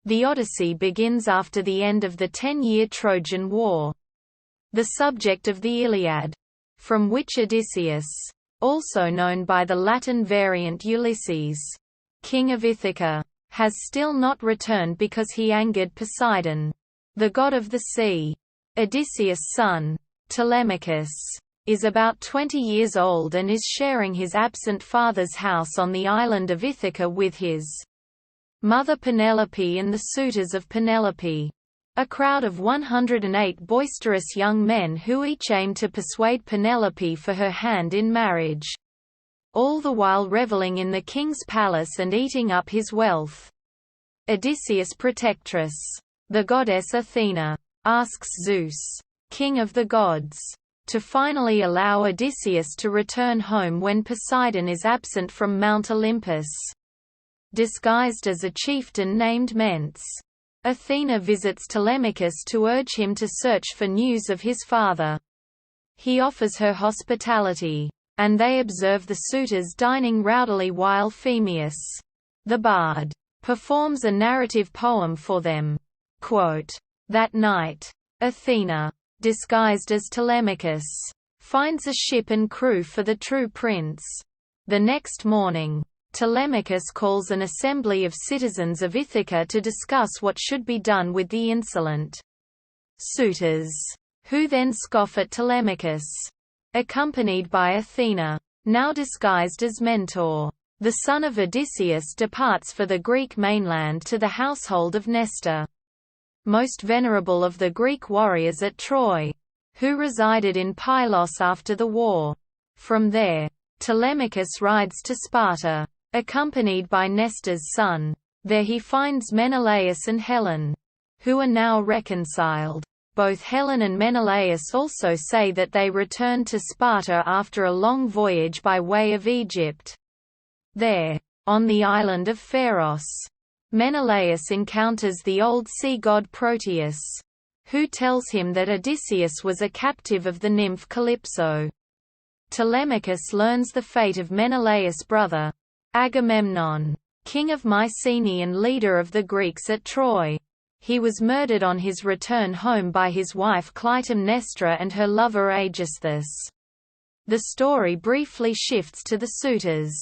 The Odyssey begins after the end of the 10-year Trojan War. The subject of the Iliad, from which Odysseus, also known by the Latin variant Ulysses, king of Ithaca, has still not returned because he angered Poseidon, the god of the sea. Odysseus' son, Telemachus, is about 20 years old and is sharing his absent father's house on the island of Ithaca with his mother Penelope and the suitors of Penelope, a crowd of 108 boisterous young men who each aim to persuade Penelope for her hand in marriage, all the while reveling in the king's palace and eating up his wealth. Odysseus' protectress, the goddess Athena, asks Zeus, king of the gods, to finally allow Odysseus to return home when Poseidon is absent from Mount Olympus. Disguised as a chieftain named Mentes, Athena visits Telemachus to urge him to search for news of his father. He offers her hospitality, and they observe the suitors dining rowdily while Phemius, the bard, performs a narrative poem for them. Quote, "That night, Athena, disguised as Telemachus, finds a ship and crew for the true prince. The next morning, Telemachus calls an assembly of citizens of Ithaca to discuss what should be done with the insolent suitors, who then scoff at Telemachus. Accompanied by Athena, now disguised as Mentor, the son of Odysseus departs for the Greek mainland to the household of Nestor, most venerable of the Greek warriors at Troy, who resided in Pylos after the war. From there, Telemachus rides to Sparta, accompanied by Nestor's son. There he finds Menelaus and Helen, who are now reconciled. Both Helen and Menelaus also say that they returned to Sparta after a long voyage by way of Egypt. There, on the island of Pharos, Menelaus encounters the old sea god Proteus, who tells him that Odysseus was a captive of the nymph Calypso. Telemachus learns the fate of Menelaus' brother, Agamemnon, king of Mycenae and leader of the Greeks at Troy. He was murdered on his return home by his wife Clytemnestra and her lover Aegisthus. The story briefly shifts to the suitors,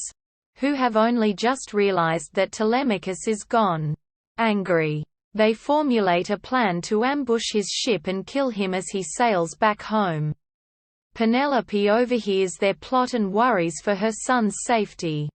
who have only just realized that Telemachus is gone. Angry, they formulate a plan to ambush his ship and kill him as he sails back home. Penelope overhears their plot and worries for her son's safety.